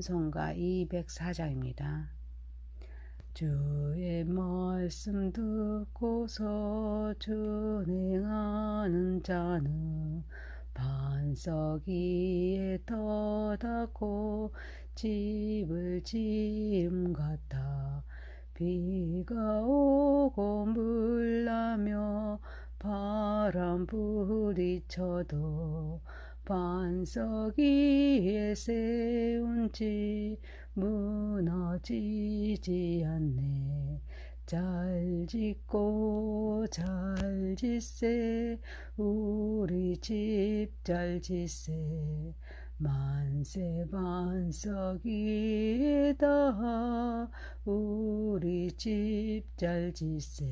찬송가 204장입니다. 주의 말씀 듣고서 준행하는 자는 반석 위에 터닫고 집을 지음 같아. 비가 오고 물나며 바람 부딪혀도 반석 위에 세운 집 무너지지 않네. 잘 짓고 잘 짓세 우리 집 잘 짓세. 만세 반석 위에다 우리 집 잘 짓세.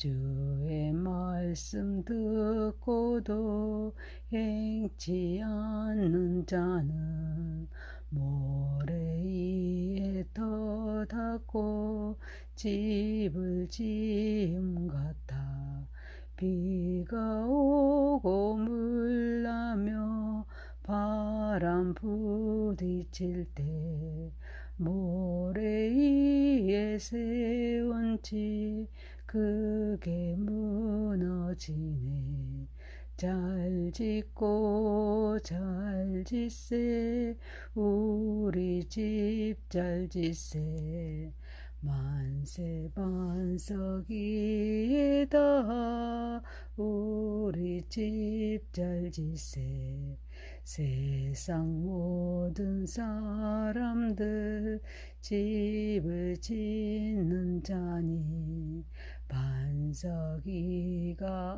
주의 말씀 듣고도 행치 않는 자는 모래 위에 터닫고 집을 지음 같아. 비가 오고 물나며 바람 부딪힐 때 모래 위에 세운 집 크게 무너지네. 잘 짓고 잘 짓세 우리 집 잘 짓세. 만세 반석 위에다 우리 집 잘 짓세. 세상 모든 사람들 집을 짓는 자니 반석 위가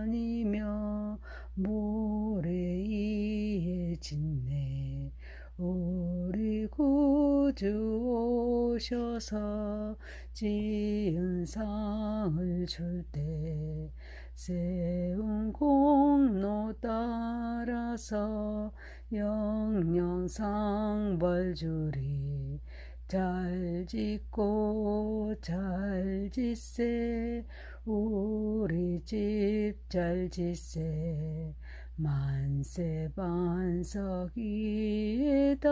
아니며 모래 위에 짓네. 우리 구주 오셔서 지은 상을 줄 때 세운 공로 따라서 영영 상벌 주리. 잘 짓고 잘 짓세 우리 집 잘 짓세. 만세 반석 위에다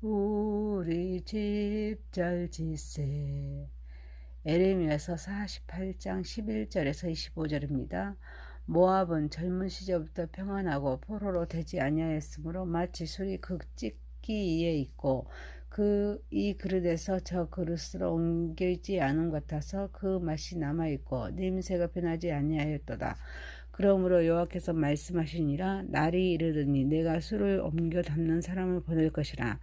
우리 집 잘 짓세. 에레미야서 48장 11절에서 25절입니다. 모압은 젊은 시절부터 평안하고 포로로 되지 아니하였으므로 마치 술이 극찍기에 있고 이 그릇에서 저 그릇으로 옮기지 않은 것 같아서 그 맛이 남아있고 냄새가 변하지 아니하였도다. 그러므로 여호와께서 말씀하시니라. 날이 이르더니 내가 술을 옮겨 담는 사람을 보낼 것이라.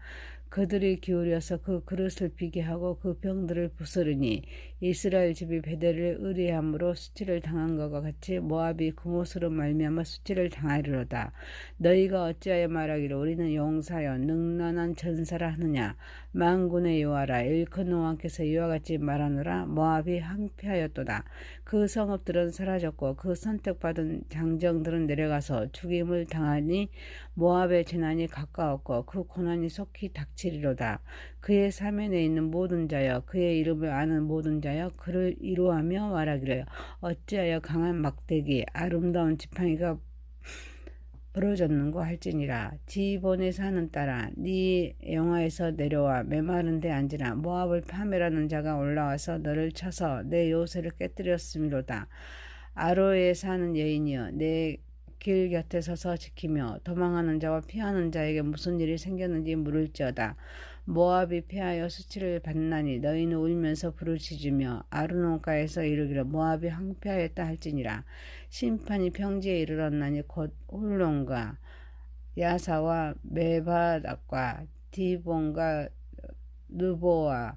그들이 기울여서 그 그릇을 비게 하고 그 병들을 부스르니 이스라엘 집이 베델을 의뢰함으로 수치를 당한 것과 같이 모압이 그못으로 말미암아 수치를 당하리로다. 너희가 어찌하여 말하기를 우리는 용사여 능란한 전사라 하느냐. 만군의 여호와라. 일컫는 왕께서 이와 같이 말하노라. 모압이 항폐하였도다. 그 성읍들은 사라졌고 그 선택받은 장정들은 내려가서 죽임을 당하니 모압의 재난이 가까웠고 그 고난이 속히 닥치리로다. 그의 사면에 있는 모든 자여 그의 이름을 아는 모든 자여 그를 이루하며 말하기를 어찌하여 강한 막대기 아름다운 지팡이가 부러졌는고 할지니라. 지본에 사는 딸아 네 영화에서 내려와 메마른 데 앉으라. 모압을 파멸하는 자가 올라와서 너를 쳐서 내 요새를 깨뜨렸음이로다. 아로에 사는 여인이여 내 길 곁에 서서 지키며 도망하는 자와 피하는 자에게 무슨 일이 생겼는지 물을지어다. 모압이 패하여 수치를 받나니 너희는 울면서 부르짖으며 아르논가에서 이르기를 모압이 항패하였다 할지니라. 심판이 평지에 이르렀나니 곧 홀론과 야사와 메바닥과 디본과 느보와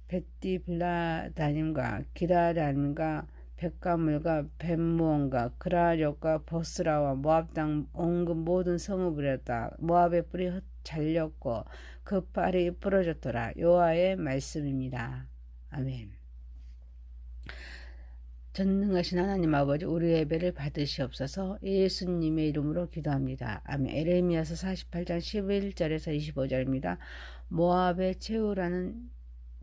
벳디블라다님과 기다람과 백가물과 벳무온과 그라력과 보스라와 모압 땅 온갖 모든 성읍이었다. 모압의 뿔이 잘렸고 그 팔이 부러졌더라. 여호와의 말씀입니다. 아멘. 전능하신 하나님 아버지 우리의 예배를 받으시옵소서. 예수님의 이름으로 기도합니다. 아멘. 에레미야서 48장 11절에서 25절입니다. 모압의 최후라는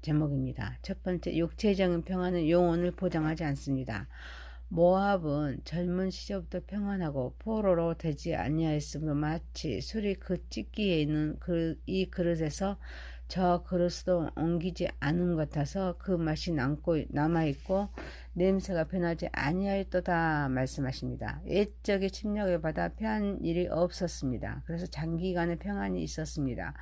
제목입니다. 첫 번째, 육체적인 평화는 영혼을 보장하지 않습니다. 모압은 젊은 시절부터 평안하고 포로로 되지 아니하였으므로 마치 술이 그 찢기에 있는 이 그릇에서 저 그릇으로 옮기지 않은 것 같아서 그 맛이 남아있고 냄새가 변하지 아니하였도다 말씀하십니다. 옛적의 침략을 받아 피한 일이 없었습니다. 그래서 장기간의 평안이 있었습니다.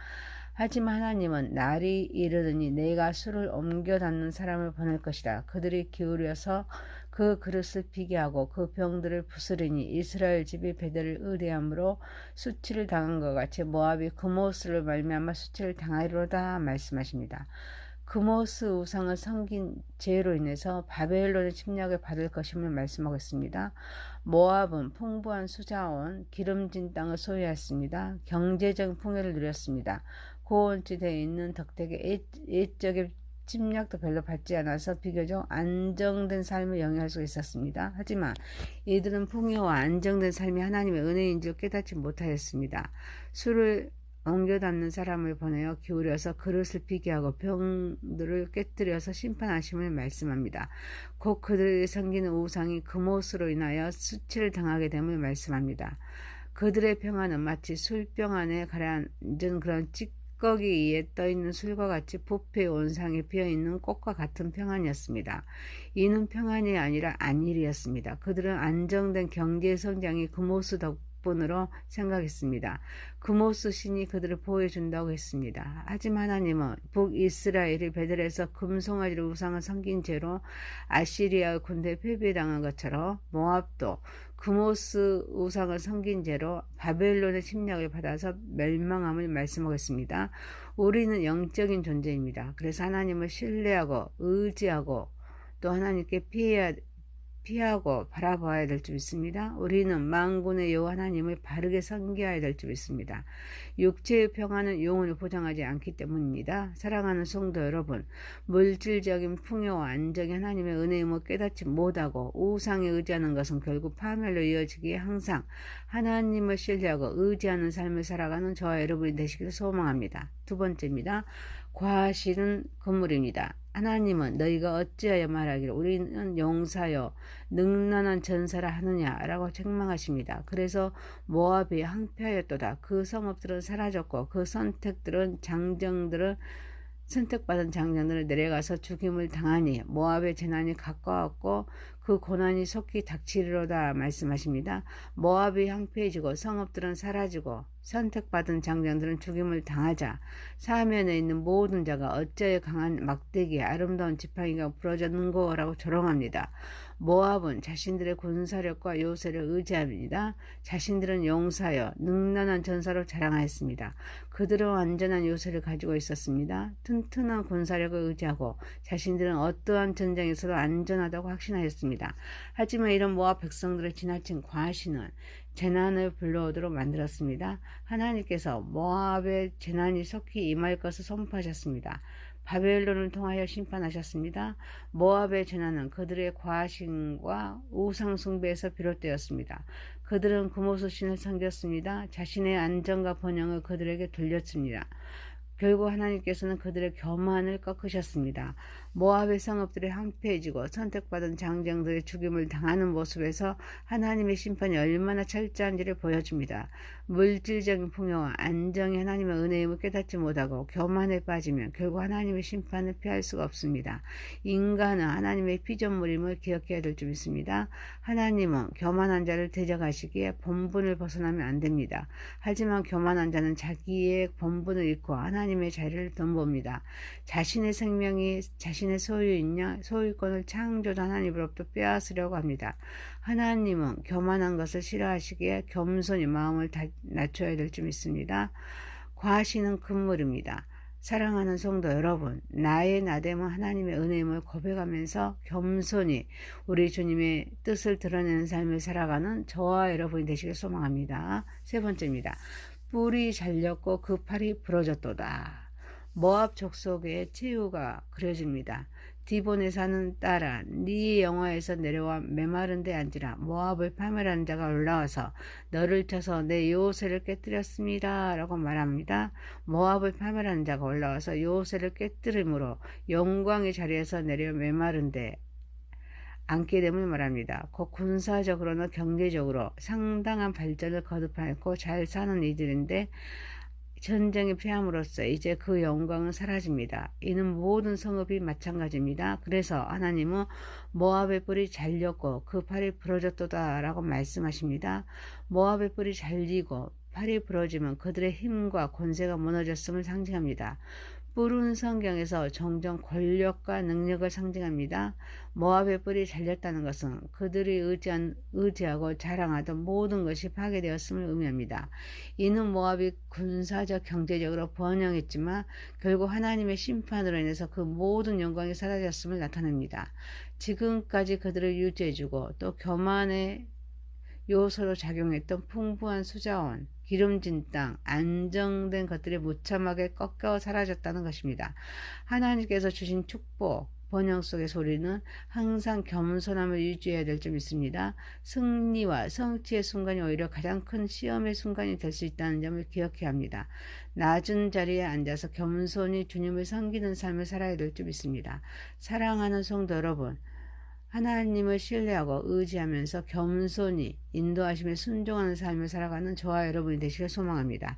하지만 하나님은 날이 이르더니 내가 술을 옮겨 담는 사람을 보낼 것이다. 그들이 기울여서 그 그릇을 비게 하고 그 병들을 부스리니 이스라엘 집이 베델을 의뢰함으로 수치를 당한 것 같이 모압이 그모스를 말미암아 수치를 당하리로다 말씀하십니다. 그모스 우상을 섬긴 죄로 인해서 바벨론의 침략을 받을 것임을 말씀하고 있습니다. 모압은 풍부한 수자원, 기름진 땅을 소유했습니다. 경제적 풍요를 누렸습니다. 고원지대에 있는 덕택의 옛적의 침략도 별로 받지 않아서 비교적 안정된 삶을 영위할 수 있었습니다. 하지만 이들은 풍요와 안정된 삶이 하나님의 은혜인 줄 깨닫지 못하였습니다. 술을 옮겨 담는 사람을 보내어 기울여서 그릇을 비게 하고 병들을 깨뜨려서 심판하심을 말씀합니다. 곧 그들이 섬기는 우상이 그못으로 인하여 수치를 당하게 됨을 말씀합니다. 그들의 평안은 마치 술병 안에 가라앉은 그런 찌꺼기 위에 떠있는 술과 같이 부패의 온상에 피어있는 꽃과 같은 평안이었습니다. 이는 평안이 아니라 안일이었습니다. 그들은 안정된 경제 성장이 그모스 덕분으로 생각했습니다. 그모스 신이 그들을 보호해준다고 했습니다. 하지만 하나님은 북이스라엘이 베델에서 금송아지를 우상을 섬긴 죄로 아시리아 군대에 패배당한 것처럼 모압도 그모스 우상을 섬긴 죄로 바벨론의 침략을 받아서 멸망함을 말씀하겠습니다. 우리는 영적인 존재입니다. 그래서 하나님을 신뢰하고 의지하고 또 하나님께 피하고 바라봐야 될 줄 믿습니다. 우리는 만군의 여호와 하나님을 바르게 섬겨야 될 줄 믿습니다. 육체의 평안은 영혼을 보장하지 않기 때문입니다. 사랑하는 성도 여러분, 물질적인 풍요와 안정이 하나님의 은혜임을 깨닫지 못하고 우상에 의지하는 것은 결국 파멸로 이어지기에 항상 하나님을 신뢰하고 의지하는 삶을 살아가는 저와 여러분이 되시기를 소망합니다. 두 번째입니다. 과실은 금물입니다. 하나님은 너희가 어찌하여 말하기를 우리는 용사여 능란한 전사라 하느냐라고 책망하십니다. 그래서 모압이 항폐하였도다. 그 성읍들은 사라졌고 그 선택받은 장정들을 내려가서 죽임을 당하니 모압의 재난이 가까웠고 그 고난이 속히 닥치리로다 말씀하십니다. 모압이 황폐해지고 성읍들은 사라지고 선택받은 장정들은 죽임을 당하자 사면에 있는 모든 자가 어찌하여 강한 막대기에 아름다운 지팡이가 부러졌는고라고 조롱합니다. 모압은 자신들의 군사력과 요새를 의지합니다. 자신들은 용사여 능란한 전사로 자랑하였습니다. 그들은 완전한 요새를 가지고 있었습니다. 튼튼한 군사력을 의지하고 자신들은 어떠한 전쟁에서도 안전하다고 확신하였습니다. 하지만 이런 모압 백성들을 지나친 과신은 재난을 불러오도록 만들었습니다. 하나님께서 모압의 재난이 속히 임할 것을 선포하셨습니다. 바벨론을 통하여 심판하셨습니다. 모압의 재난은 그들의 과신과 우상 숭배에서 비롯되었습니다. 그들은 그모스 신을 섬겼습니다. 자신의 안정과 번영을 그들에게 돌렸습니다. 결국 하나님께서는 그들의 교만을 꺾으셨습니다. 모압의 성읍들이 황폐해지고 선택받은 장정들의 죽임을 당하는 모습에서 하나님의 심판이 얼마나 철저한지를 보여줍니다. 물질적인 풍요와 안정이 하나님의 은혜임을 깨닫지 못하고 교만에 빠지면 결국 하나님의 심판을 피할 수가 없습니다. 인간은 하나님의 피조물임을 기억해야 될 줄 믿습니다. 하나님은 교만한 자를 대적하시기에 본분을 벗어나면 안 됩니다. 하지만 교만한 자는 자기의 본분을 잃고 하나님의 자리를 덤봅니다. 자신의 생명이 자신의 소유이냐 소유권을 창조한 하나님으로부터 빼앗으려고 합니다. 하나님은 교만한 것을 싫어하시기에 겸손히 마음을 낮춰야 될 줄 믿습니다. 과신은 금물입니다. 사랑하는 성도 여러분, 나의 나됨은 하나님의 은혜임을 고백하면서 겸손히 우리 주님의 뜻을 드러내는 삶을 살아가는 저와 여러분이 되시길 소망합니다. 세 번째입니다. 뿔이 잘렸고 그 팔이 부러졌도다. 모압 족속의 최후가 그려집니다. 디본에 사는 딸아, 네 영화에서 내려와 메마른 데 앉으라. 모압을 파멸한 자가 올라와서 너를 쳐서 내 요새를 깨뜨렸습니다. 라고 말합니다. 모압을 파멸한 자가 올라와서 요새를 깨뜨림으로 영광의 자리에서 내려 메마른 데 않게 됨을 말합니다. 곧 군사적으로나 경제적으로 상당한 발전을 거듭하였고 잘 사는 이들인데 전쟁에 패함으로써 이제 그 영광은 사라집니다. 이는 모든 성읍이 마찬가지입니다. 그래서 하나님은 모압의 뿔이 잘렸고 그 팔이 부러졌도다 라고 말씀하십니다. 모압의 뿔이 잘리고 팔이 부러지면 그들의 힘과 권세가 무너졌음을 상징합니다. 뿔은 성경에서 종종 권력과 능력을 상징합니다. 모압의 뿔이 잘렸다는 것은 그들이 의지하고 자랑하던 모든 것이 파괴되었음을 의미합니다. 이는 모압이 군사적 경제적으로 번영했지만 결국 하나님의 심판으로 인해서 그 모든 영광이 사라졌음을 나타냅니다. 지금까지 그들을 유지해주고 또 교만의 요소로 작용했던 풍부한 수자원, 기름진 땅, 안정된 것들이 무참하게 꺾여 사라졌다는 것입니다. 하나님께서 주신 축복, 번영 속의 소리는 항상 겸손함을 유지해야 될 점 있습니다. 승리와 성취의 순간이 오히려 가장 큰 시험의 순간이 될 수 있다는 점을 기억해야 합니다. 낮은 자리에 앉아서 겸손히 주님을 섬기는 삶을 살아야 될 점 있습니다. 사랑하는 성도 여러분, 하나님을 신뢰하고 의지하면서 겸손히 인도하심에 순종하는 삶을 살아가는 저와 여러분이 되시길 소망합니다.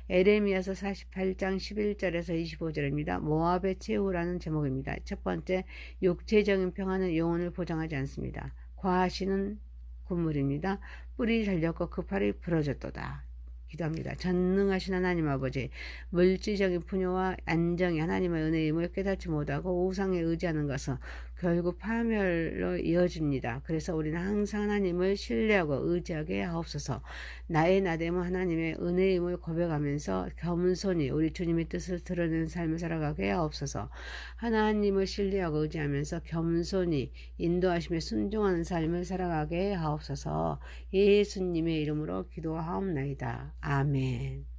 에레미야서 48장 11절에서 25절입니다. 모압의 최후라는 제목입니다. 첫 번째, 육체적인 평화는 영혼을 보장하지 않습니다. 과시는 군물입니다. 뿔이 잘렸고 그 팔이 부러졌도다. 기도합니다. 전능하신 하나님 아버지, 물질적인 풍요와 안정이 하나님의 은혜임을 깨닫지 못하고 우상에 의지하는 것은 결국 파멸로 이어집니다. 그래서 우리는 항상 하나님을 신뢰하고 의지하게 하옵소서. 나의 나됨은 하나님의 은혜임을 고백하면서 겸손히 우리 주님의 뜻을 드러내는 삶을 살아가게 하옵소서. 하나님을 신뢰하고 의지하면서 겸손히 인도하심에 순종하는 삶을 살아가게 하옵소서. 예수님의 이름으로 기도하옵나이다. 아멘.